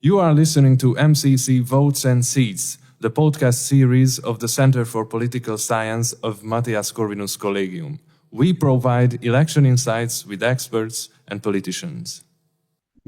You are listening to MCC Votes and Seats, the podcast series of the Center for Political Science of Matthias Corvinus Collegium. We provide election insights with experts and politicians.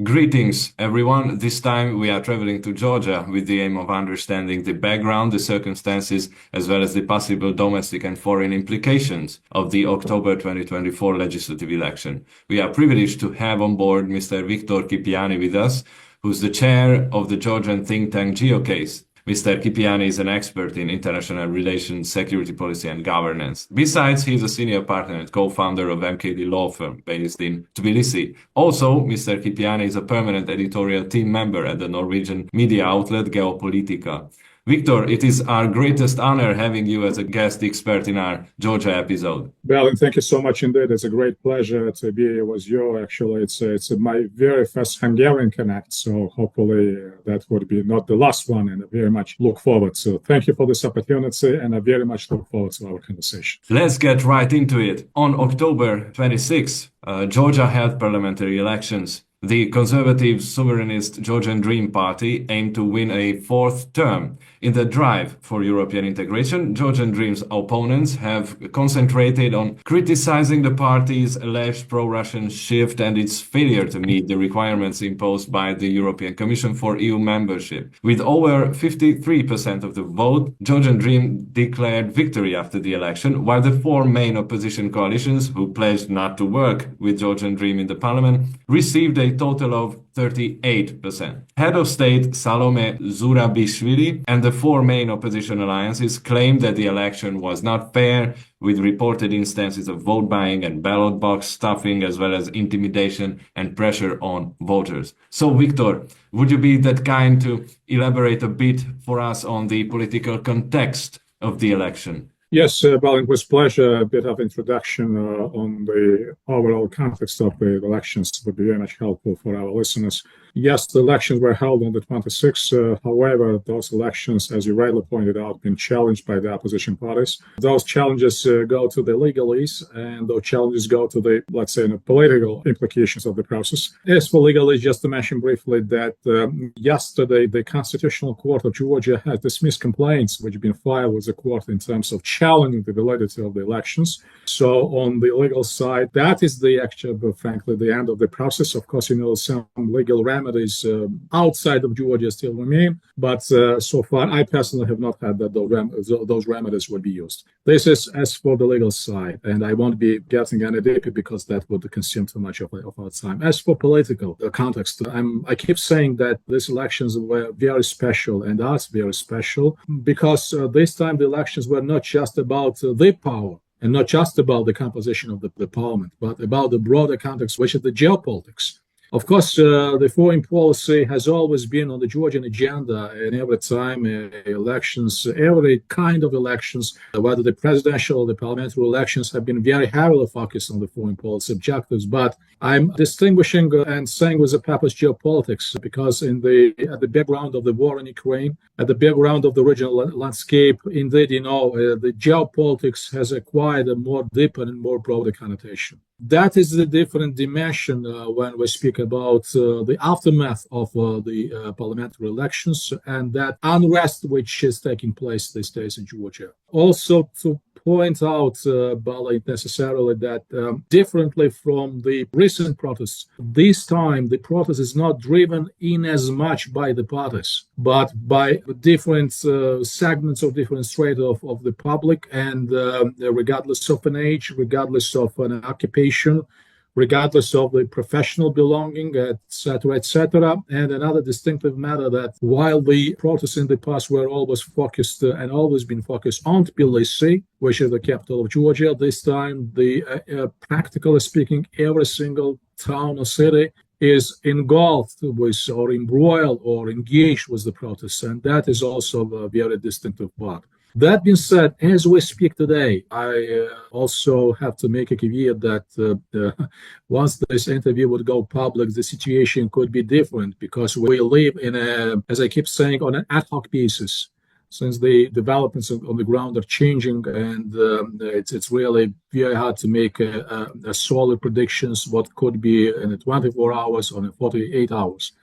Greetings, everyone. This time we are traveling to Georgia with the aim of understanding the background, the circumstances, as well as the possible domestic and foreign implications of the October 2024 legislative election. We are privileged to have on board Mr. Viktor Kipiani with us, who's the chair of the Georgian think tank GeoCase. Mr. Kipiani is an expert in international relations, security policy, and governance. Besides, he is a senior partner and co-founder of MKD law firm based in Tbilisi. Also, Mr. Kipiani is a permanent editorial team member at the Norwegian media outlet Geopolitica. Victor, it is our greatest honor having you as a guest expert in our Georgia episode. Well, thank you so much indeed. It's a great pleasure to be with you. Actually, it's my very first Hungarian Connect, so hopefully that would be not the last one, and I very much look forward. So thank you for this opportunity, and I very much look forward to our conversation. Let's get right into it. On October 26, Georgia held parliamentary elections. The conservative sovereignist Georgian Dream Party aimed to win a fourth term. In the drive for European integration, Georgian Dream's opponents have concentrated on criticizing the party's alleged pro-Russian shift and its failure to meet the requirements imposed by the European Commission for EU membership. With over 53% of the vote, Georgian Dream declared victory after the election, while the four main opposition coalitions, who pledged not to work with Georgian Dream in the parliament, received a total of 38%. Head of State Salome Zurabishvili and the four main opposition alliances claimed that the election was not fair, with reported instances of vote buying and ballot box stuffing, as well as intimidation and pressure on voters. So, Victor, would you be that kind to elaborate a bit for us on the political context of the election? Yes, well, it was a pleasure. A bit of introduction on the overall context of the elections would be very much helpful for our listeners. Yes, the elections were held on the 26th. However, those elections, as you rightly pointed out, been challenged by the opposition parties. Those challenges go to the legalese, and those challenges go to the, let's say, the political implications of the process. As for legalese, just to mention briefly that yesterday, the Constitutional Court of Georgia has dismissed complaints which have been filed with the court in terms of challenging the validity of the elections. So on the legal side, that is the actual, frankly, the end of the process. Of course, some legal remedies outside of Georgia still remain, but so far I personally have not had that those remedies would be used. This is as for the legal side, and I won't be getting any deeper because that would consume too much of our time. As for political context, I keep saying that these elections were very special and are very special because this time the elections were not just about the power and not just about the composition of the parliament, but about the broader context, which is the geopolitics. Of course, the foreign policy has always been on the Georgian agenda, and every time elections, every kind of elections, whether the presidential or the parliamentary elections, have been very heavily focused on the foreign policy objectives. But I'm distinguishing and saying with the purpose geopolitics because at the background of the war in Ukraine, at the background of the regional landscape, indeed, the geopolitics has acquired a more deeper and more broader connotation. That is the different dimension when we speak about the aftermath of the parliamentary elections and that unrest which is taking place these days in Georgia. Also to point out, Bala, necessarily that differently from the recent protests, this time the protest is not driven in as much by the parties, but by different segments or different strata of the public, and regardless of an age, regardless of an occupation, regardless of the professional belonging, etc. And another distinctive matter that while the protests in the past were always focused and always been focused on Tbilisi, which is the capital of Georgia, this time, practically speaking, every single town or city is engulfed with or embroiled or engaged with the protests. And that is also a very distinctive part. That being said, as we speak today, I also have to make a caveat that once this interview would go public, the situation could be different because we live in as I keep saying, on an ad hoc basis. Since the developments on the ground are changing, and it's really very hard to make a solid predictions what could be in 24 hours or in 48 hours.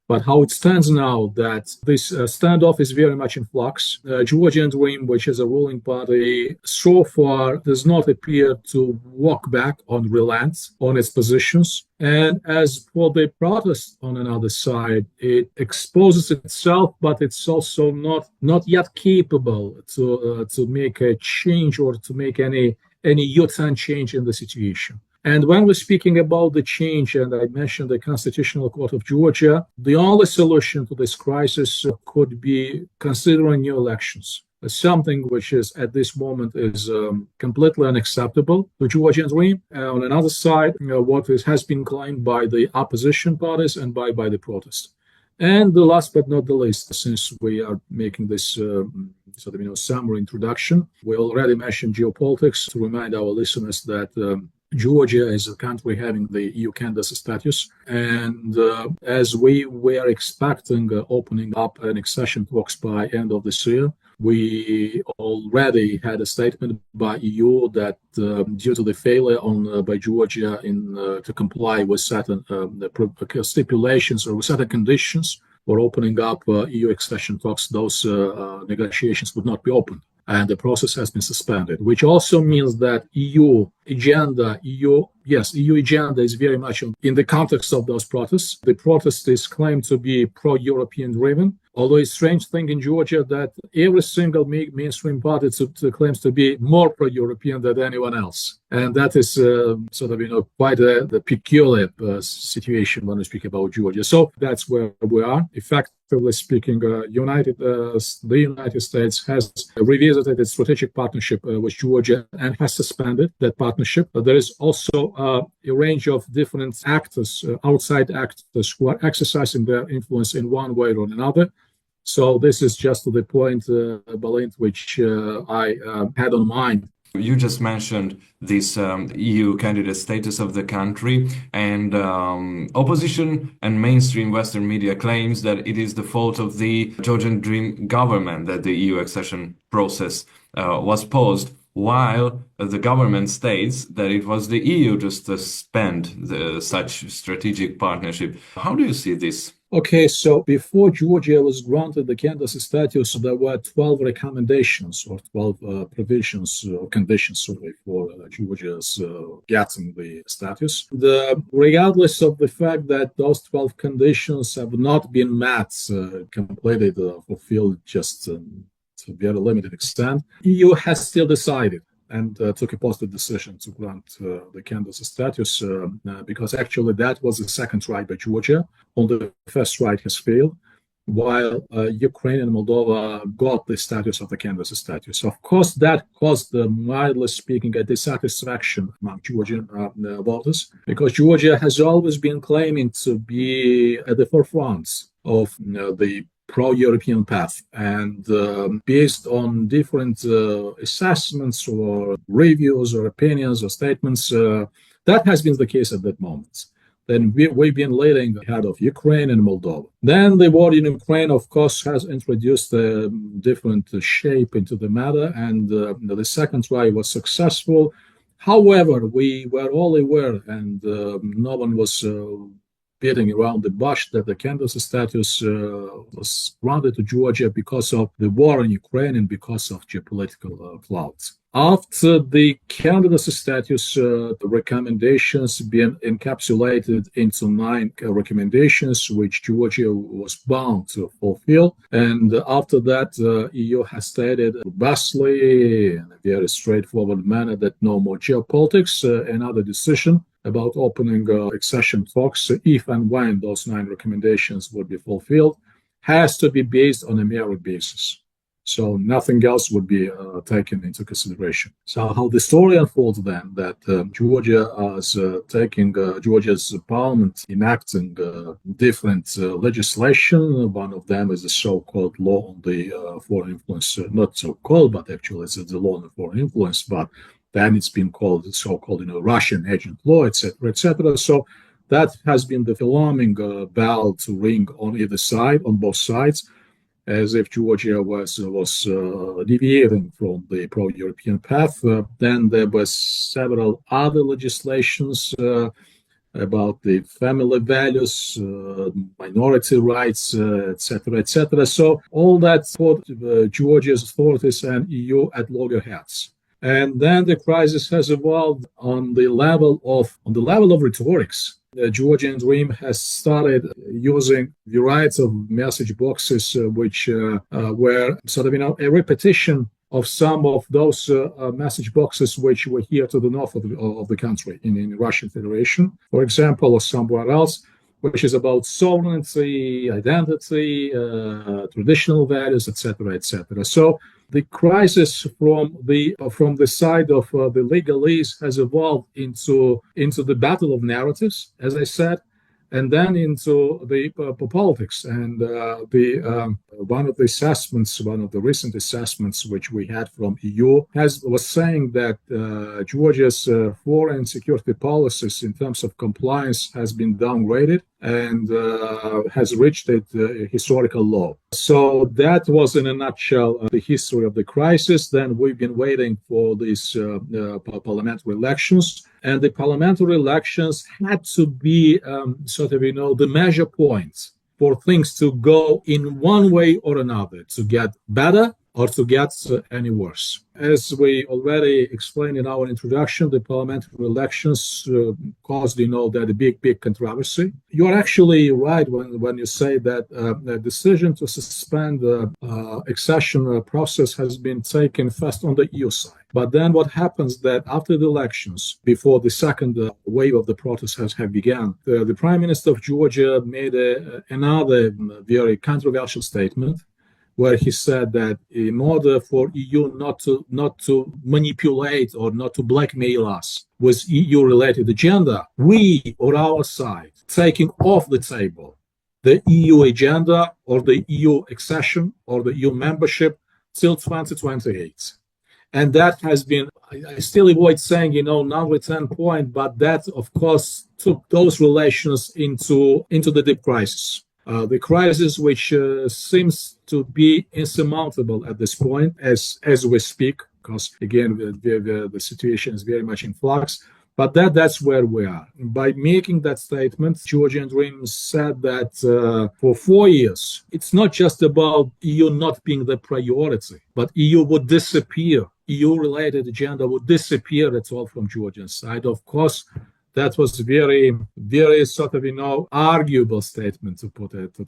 But how it stands now, that this standoff is very much in flux. Georgian Dream, which is a ruling party, so far does not appear to walk back on relent on its positions. And as for the protest on another side, it exposes itself, but it's also not yet capable to make a change or to make any U-turn change in the situation. And when we're speaking about the change, and I mentioned the Constitutional Court of Georgia, the only solution to this crisis could be considering new elections. Something which is at this moment is completely unacceptable to Georgian Dream. On another side, what has been claimed by the opposition parties and by the protest. And the last but not the least, since we are making this summary introduction, we already mentioned geopolitics to remind our listeners that Georgia is a country having the EU candidacy status, and as we were expecting opening up an accession talks by end of this year, we already had a statement by EU that due to the failure by Georgia to comply with certain stipulations or with certain conditions for opening up EU accession talks, those negotiations would not be opened. And the process has been suspended, which also means that EU agenda is very much in the context of those protests. The protest is claimed to be pro-European driven, although it's a strange thing in Georgia that every single mainstream party claims to be more pro-European than anyone else. And that is quite the peculiar situation when we speak about Georgia. So that's where we are. Effectively speaking, the United States has revisited its strategic partnership with Georgia and has suspended that partnership. But there is also a range of different actors, outside actors, who are exercising their influence in one way or another. So this is just the point, Balint, which I had on mind. You just mentioned this EU candidate status of the country, and opposition and mainstream Western media claims that it is the fault of the Georgian Dream government that the EU accession process was paused, while the government states that it was the EU to suspend such strategic partnership. How do you see this? Okay, so before Georgia was granted the candidacy status, there were 12 recommendations or 12 provisions or conditions for Georgia's getting the status. Regardless of the fact that those 12 conditions have not been met, completed, fulfilled just to a very limited extent, EU has still decided and took a positive decision to grant the candidacy status because actually that was the second try by Georgia. On the first try has failed, while Ukraine and Moldova got the status of the candidacy status. Of course, that caused, mildly speaking, a dissatisfaction among Georgian voters, because Georgia has always been claiming to be at the forefront of the pro-European path, and based on different assessments or reviews or opinions or statements, that has been the case at that moment. Then we've been leading ahead of Ukraine and Moldova. Then the war in Ukraine, of course, has introduced a different shape into the matter, and the second try was successful. However, we were all aware, and no one was beating around the bush, that the candidacy status was granted to Georgia because of the war in Ukraine and because of geopolitical clouds. After the candidacy status, the recommendations been encapsulated into 9 recommendations, which Georgia was bound to fulfill. And after that, EU has stated robustly, in a very straightforward manner, that no more geopolitics. Another decision about opening accession talks, if and when those 9 recommendations will be fulfilled, has to be based on a merit basis. So nothing else would be taken into consideration. So how the story unfolds then, that Georgia is taking Georgia's parliament enacting different legislation. One of them is the so-called law on the foreign influence, not so-called, but actually it's the law on the foreign influence, but then it's been called the so-called Russian agent law, etc., etc. So that has been the alarming bell to ring on either side, on both sides, as if Georgia was deviating from the pro-European path. Then there were several other legislations about the family values, minority rights, etc., etc. So all that put Georgia's authorities and EU at loggerheads. And then the crisis has evolved on the level of rhetorics. The Georgian Dream has started using varieties of message boxes, which were sort of, a repetition of some of those message boxes which were here to the north of the country in Russian Federation, for example, or somewhere else, which is about sovereignty, identity, traditional values, etc., etc. So the crisis from the side of the legalese has evolved into the battle of narratives, as I said, and then into the politics. And one of the recent assessments which we had from EU was saying that Georgia's foreign security policies in terms of compliance has been downgraded and has reached a historical low. So that was, in a nutshell, the history of the crisis. Then we've been waiting for these parliamentary elections, and the parliamentary elections had to be the measure points for things to go in one way or another, to get better or to get any worse. As we already explained in our introduction, the parliamentary elections caused, that big controversy. You are actually right when you say that the decision to suspend the accession process has been taken first on the EU side. But then what happens that after the elections, before the second wave of the protests has begun, the Prime Minister of Georgia made another very controversial statement, where he said that in order for EU not to manipulate or not to blackmail us with EU-related agenda, we, on our side, taking off the table the EU agenda or the EU accession or the EU membership till 2028. And that has been, I still avoid saying, non-return point, but that, of course, took those relations into the deep crisis. The crisis which seems to be insurmountable at this point as we speak, because, again, the situation is very much in flux. But that's where we are. By making that statement, Georgian Dream said that for 4 years, it's not just about EU not being the priority, but EU would disappear. EU-related agenda would disappear at all from Georgian side. Of course, that was very, very arguable statement, to put it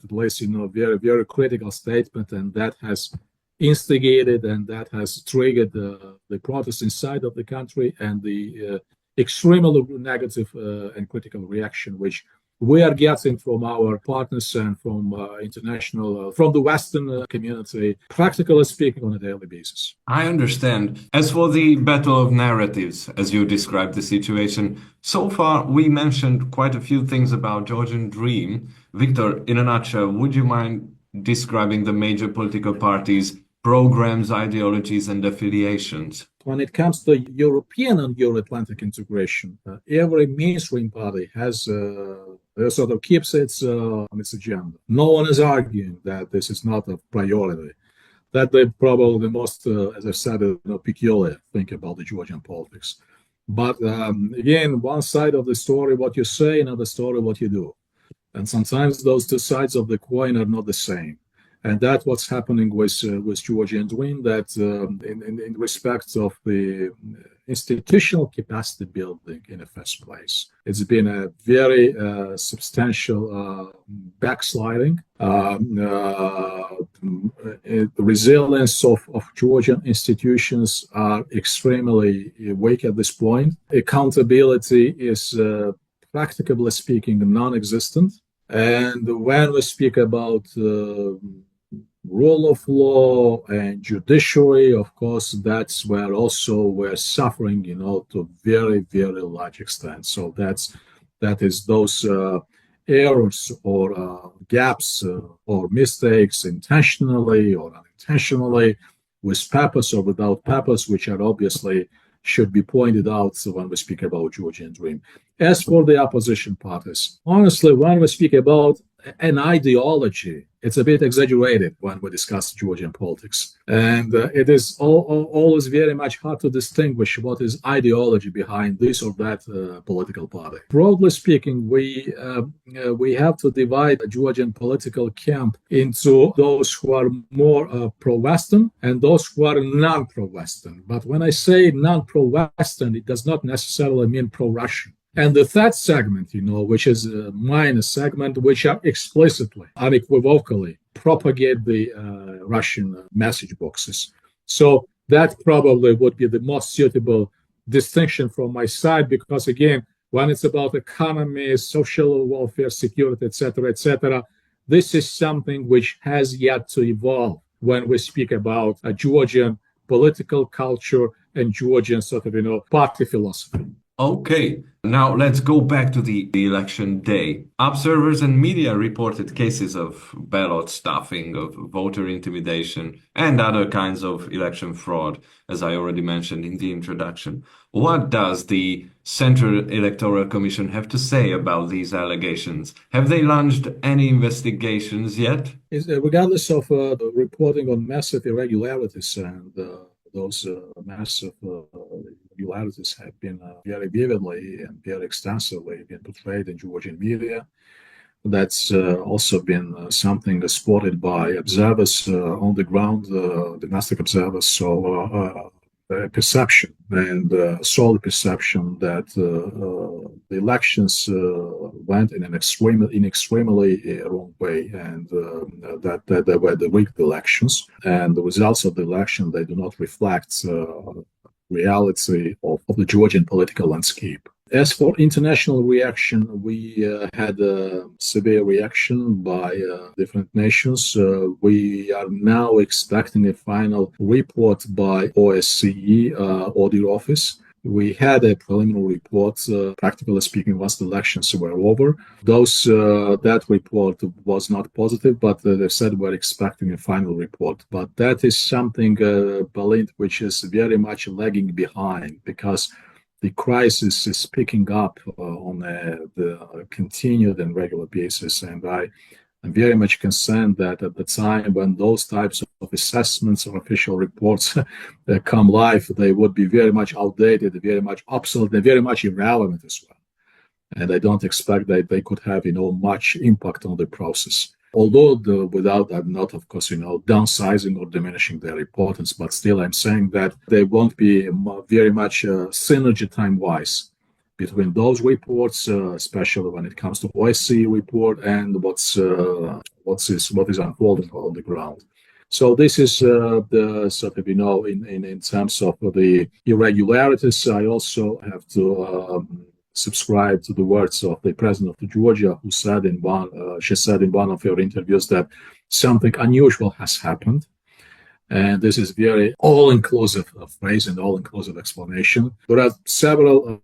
at least, very, very critical statement, and that has instigated and that has triggered the protests inside of the country and the extremely negative and critical reaction which we are getting from our partners and from international, from the Western community, practically speaking, on a daily basis. I understand. As for the battle of narratives, as you described the situation, so far we mentioned quite a few things about Georgian Dream. Victor, in a nutshell, would you mind describing the major political parties, programs, ideologies, and affiliations? When it comes to European and Euro-Atlantic integration, every mainstream party has keeps its agenda. No one is arguing that this is not a priority. That they probably the most, as I said, peculiar thing about the Georgian politics. But again, one side of the story, what you say, another story, what you do. And sometimes those two sides of the coin are not the same. And that's what's happening with Georgian Dream, that in respect of the institutional capacity building in the first place, it's been a very substantial backsliding. The resilience of Georgian institutions are extremely weak at this point. Accountability is, practically speaking, non-existent. And when we speak about rule of law and judiciary, of course, that's where also we're suffering, to very, very large extent. So that is those errors or gaps or mistakes, intentionally or unintentionally, with purpose or without purpose, which are obviously should be pointed out when we speak about Georgian Dream. As for the opposition parties, honestly, when we speak about an ideology. It's a bit exaggerated when we discuss Georgian politics. And it is always very much hard to distinguish what is ideology behind this or that political party. Broadly speaking, we have to divide the Georgian political camp into those who are more pro-Western and those who are non-pro-Western. But when I say non-pro-Western, it does not necessarily mean pro-Russian. And the third segment, which is a minor segment, which are explicitly, unequivocally propagate the Russian message boxes. So that probably would be the most suitable distinction from my side, because again, when it's about economy, social welfare, security, etc., this is something which has yet to evolve when we speak about a Georgian political culture and Georgian party philosophy. Okay, now let's go back to the election day. Observers and media reported cases of ballot stuffing, of voter intimidation, and other kinds of election fraud, as I already mentioned in the introduction. What does the Central Electoral Commission have to say about these allegations? Have they launched any investigations yet? Regardless of the reporting on massive irregularities and those massive irregularities have been very vividly and very extensively been portrayed in Georgian media. That's also been something spotted by observers on the ground, domestic observers. So perception and solid perception that the elections went in an extremely wrong way, and that they were the rigged elections, and the results of the election, they do not reflect reality of the Georgian political landscape. As for international reaction, we had a severe reaction by different nations. We are now expecting a final report by OSCE Audit Office. We had a preliminary report, practically speaking, once the elections were over. That report was not positive, but they said we're expecting a final report. But that is something, Berlin, which is very much lagging behind, because the crisis is picking up on the continued and regular basis. And I'm very much concerned that at the time when those types of assessments or official reports come live, they would be very much outdated, very much obsolete, and very much irrelevant as well. And I don't expect that they could have, much impact on the process. Although without, I'm not, of course, downsizing or diminishing their importance, but still I'm saying that there won't be very much synergy time-wise between those reports, especially when it comes to OSCE report and what is unfolding on the ground. So this is the sort of, in terms of the irregularities. I also have to subscribe to the words of the president of Georgia, who said she said in one of her interviews that something unusual has happened. And this is very all-inclusive phrase and all-inclusive explanation. There are several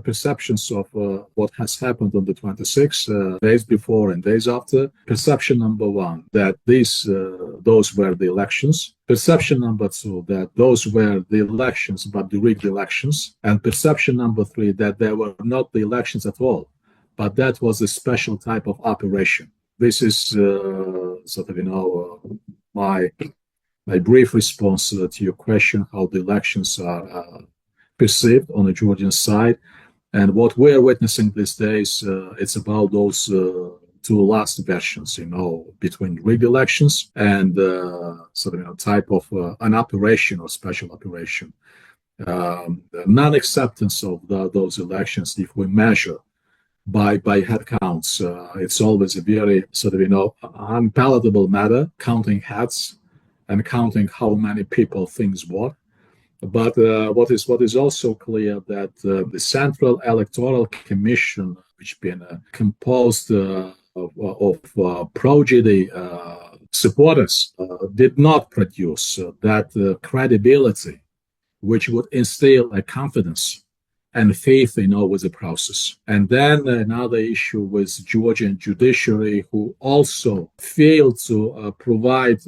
perceptions of what has happened on the 26th, days before and days after. Perception number one, that those were the elections. Perception number two, that those were the elections, but the rigged elections. And perception number three, that they were not the elections at all, but that was a special type of operation. This is my brief response to your question, how the elections are perceived on the Georgian side. And what we're witnessing these days, it's about those two last versions, between rigged elections and type of an operation or special operation. Non-acceptance of those elections, if we measure by head counts, it's always a very unpalatable matter, counting heads and counting how many people things what. But what is also clear that the Central Electoral Commission, which been composed of pro-GD supporters, did not produce that credibility which would instill a confidence and faith, with the process. And then another issue with Georgian judiciary, who also failed to provide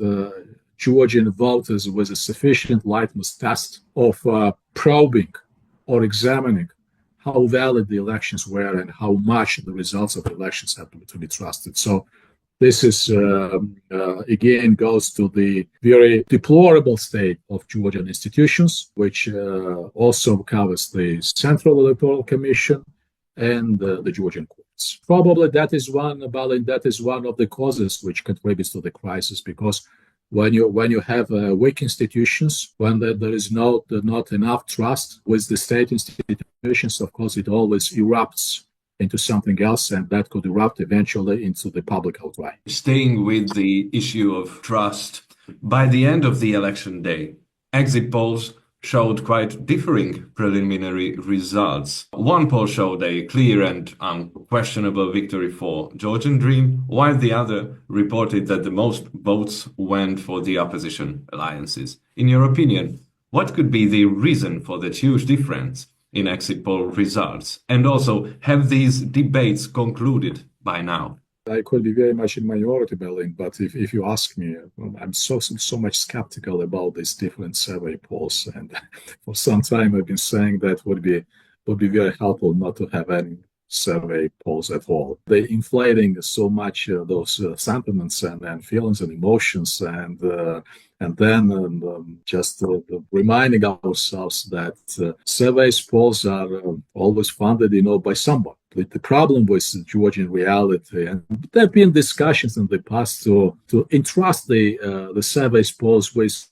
Georgian voters with a sufficient litmus test of probing or examining how valid the elections were and how much the results of the elections have to be trusted. So this is, again, goes to the very deplorable state of Georgian institutions, which also covers the Central Electoral Commission and the Georgian courts. Probably that is one of the causes which contributes to the crisis, because when you have weak institutions, when there is not enough trust with the state institutions, of course, it always erupts into something else, and that could erupt eventually into the public outcry. Staying with the issue of trust, by the end of the election day, exit polls showed quite differing preliminary results. One poll showed a clear and unquestionable victory for Georgian Dream, while the other reported that the most votes went for the opposition alliances. In your opinion, what could be the reason for that huge difference in exit poll results? And also, have these debates concluded by now? I could be very much in minority, Berlin, but if you ask me, I'm so much skeptical about these different survey polls, and for some time I've been saying that would be very helpful not to have any survey polls at all. They're inflating so much those sentiments and feelings and emotions, and then just reminding ourselves that surveys polls are always funded, by someone. The problem with Georgian reality, and there have been discussions in the past to entrust the surveys polls with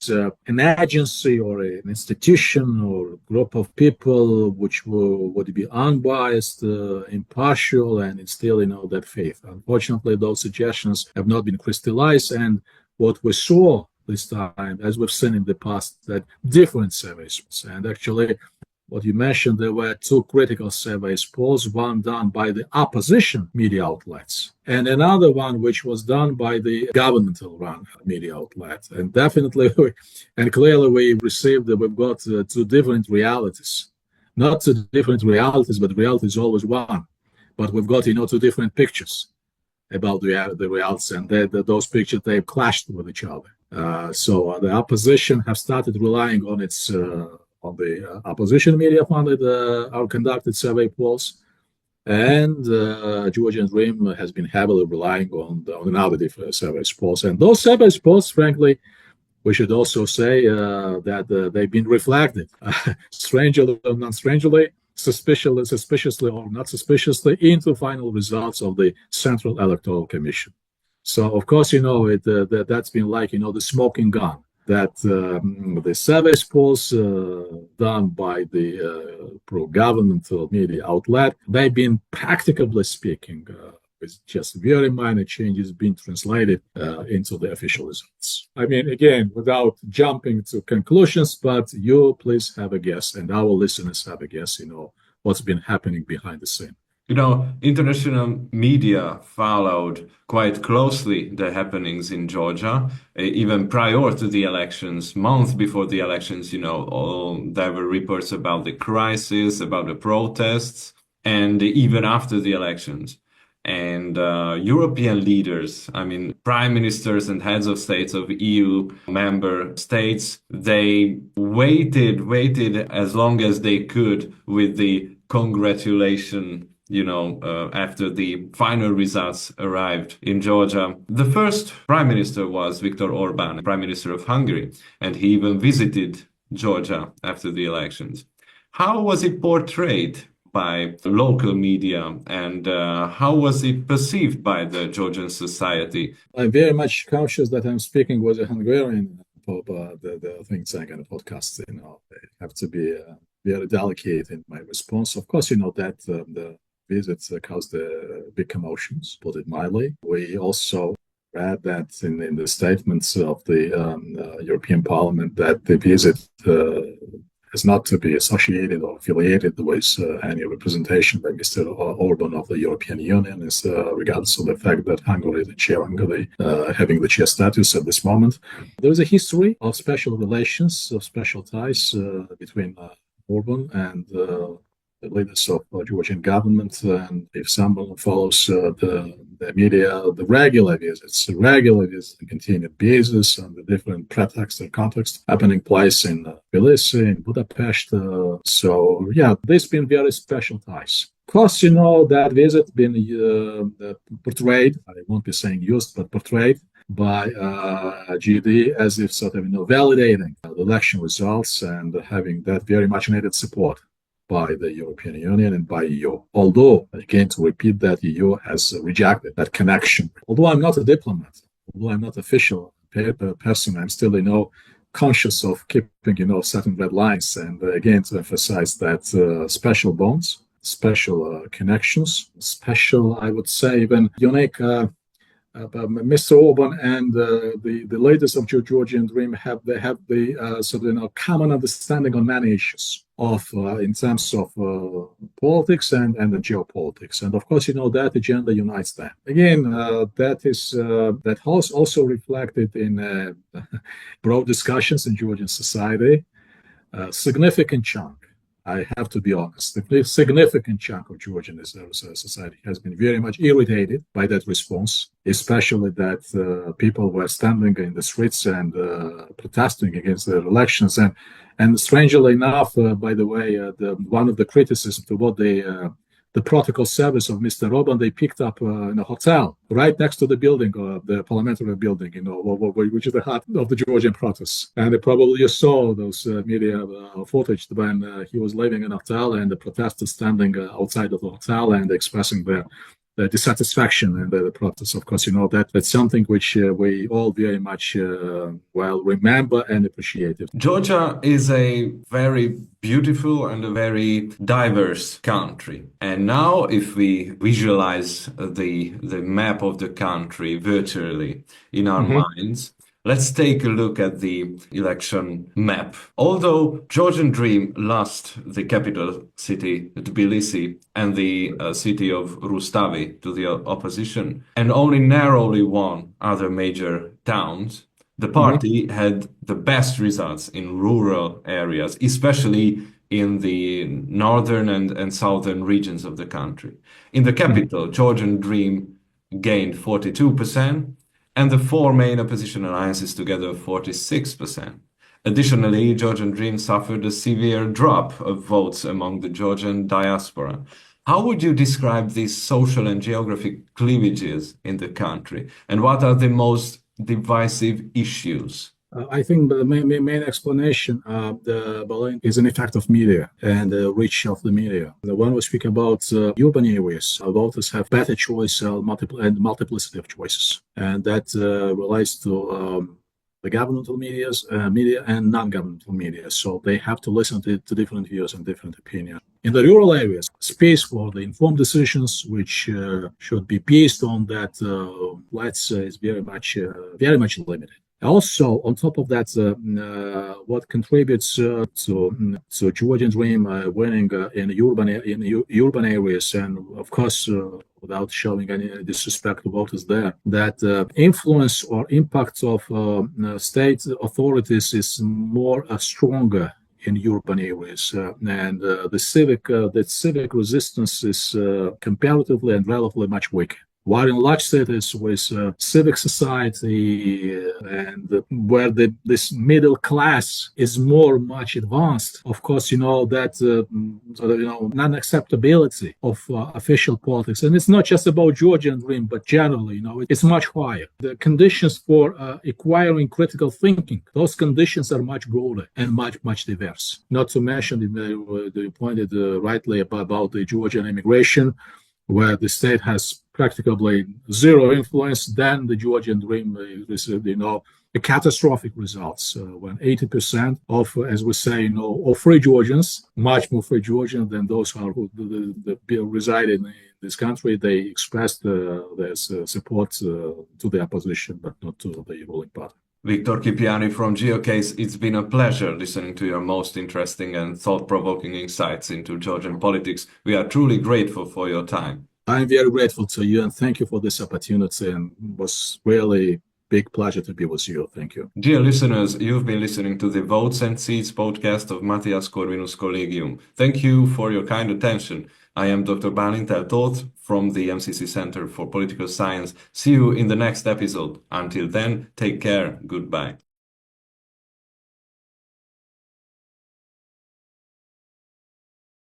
an agency or an institution or a group of people which would be unbiased, impartial, and instill that faith. Unfortunately, those suggestions have not been crystallized, and what we saw this time, as we've seen in the past, that different surveys, and actually what you mentioned, there were two critical surveys polls, one done by the opposition media outlets and another one which was done by the governmental run media outlet. And definitely and clearly we've got two different realities. Not two different realities, but reality is always one. But we've got, two different pictures about the realities, and those pictures, they've clashed with each other. So the opposition have started relying on the opposition media funded or conducted survey polls, and Georgian Dream has been heavily relying on another different survey polls. And those survey polls, frankly, we should also say that they've been reflected, strangely or not strangely, suspiciously or not suspiciously, into final results of the Central Electoral Commission. So, of course, that's been like, the smoking gun. That the survey polls done by the pro-governmental media outlet, they've been, practically speaking, with just very minor changes, being translated into the official results. I mean, again, without jumping to conclusions, but you please have a guess, and our listeners have a guess, what's been happening behind the scene. International media followed quite closely the happenings in Georgia, even prior to the elections, months before the elections, there were reports about the crisis, about the protests, and even after the elections. And European leaders, prime ministers and heads of states of EU member states, they waited as long as they could with the congratulation after the final results arrived in Georgia. The first prime minister was Viktor Orban, prime minister of Hungary, and he even visited Georgia after the elections. How was it portrayed by local media, and how was it perceived by the Georgian society? I'm very much conscious that I'm speaking with a Hungarian the think tank and podcast. I have to be very delicate in my response. Of course, that the visits caused big commotions, put it mildly. We also read that in the statements of the European Parliament that the visit is not to be associated or affiliated with any representation by Mr. Orban of the European Union, regardless of the fact that Hungary is having the chair status at this moment. There is a history of special relations, of special ties between Orban and the leaders of the Georgian government. And if someone follows the media, the regular visits, the continued basis on the different pretexts and contexts happening place in Tbilisi, in Budapest. So yeah, there's been very special ties. Of course, that visit been portrayed, I won't be saying used, but portrayed by GD as if sort of validating the election results and having that very much needed support by the European Union and by EU. Although, again, to repeat that, EU has rejected that connection. Although I'm not a diplomat, although I'm not official person, I'm still, conscious of keeping, certain red lines. And again, to emphasize that special bonds, special connections, special, I would say, even unique. Mr. Orban and the leaders of the Georgian Dream have the sort of common understanding on many issues of in terms of politics and the geopolitics, and of course that agenda unites them. Again, that was also reflected in broad discussions in Georgian society. Significant chunk. I have to be honest, a significant chunk of Georgian society has been very much irritated by that response, especially that people were standing in the streets and protesting against the elections. And strangely enough, by the way, one of the criticisms to what the protocol service of Mr. Orban, they picked up in a hotel right next to the building, the parliamentary building, which is the heart of the Georgian protests. And probably you saw those media footage when he was living in a hotel and the protesters standing outside of the hotel and expressing their dissatisfaction and the protests. Of course, that's something which we all very much remember and appreciate. Georgia is a very beautiful and a very diverse country. And now if we visualize the map of the country virtually in our minds, let's take a look at the election map. Although Georgian Dream lost the capital city, Tbilisi, and the city of Rustavi to the opposition, and only narrowly won other major towns, the party had the best results in rural areas, especially in the northern and southern regions of the country. In the capital, Georgian Dream gained 42%, and the four main opposition alliances together 46%. Additionally, Georgian Dream suffered a severe drop of votes among the Georgian diaspora. How would you describe these social and geographic cleavages in the country, and what are the most divisive issues? I think the main explanation is an effect of media and the reach of the media. When we speak about urban areas, voters have better choice and multiplicity of choices, and that relates to the governmental media and non-governmental media. So they have to listen to different views and different opinions. In the rural areas, space for the informed decisions, which should be based on that, is very much limited. Also, on top of that, what contributes to Georgian Dream winning in urban areas, and of course, without showing any disrespect to voters there, that influence or impact of state authorities is more stronger in urban areas, and the civic resistance is comparatively and relatively much weaker. While in large cities with civic society and where this middle class is much advanced, of course, that non-acceptability of official politics, and it's not just about Georgian Dream, but generally, it's much higher. The conditions for acquiring critical thinking, those conditions are much broader and much diverse. Not to mention, you pointed rightly about the Georgian immigration, where the state has practically zero influence. Then the Georgian Dream received, catastrophic results when 80% of, as we say, of free Georgians, much more free Georgians than those who reside in this country, they expressed their support to the opposition, but not to the ruling party. Victor Kipiani from GeoCase, it's been a pleasure listening to your most interesting and thought-provoking insights into Georgian politics. We are truly grateful for your time. I'm very grateful to you, and thank you for this opportunity, and it was really Big pleasure to be with you. Thank you. Dear listeners, you've been listening to the Votes and Seats podcast of Matthias Corvinus Collegium. Thank you for your kind attention. I am Dr. Balint Eltóth from the MCC Center for Political Science. See you in the next episode. Until then, take care. Goodbye.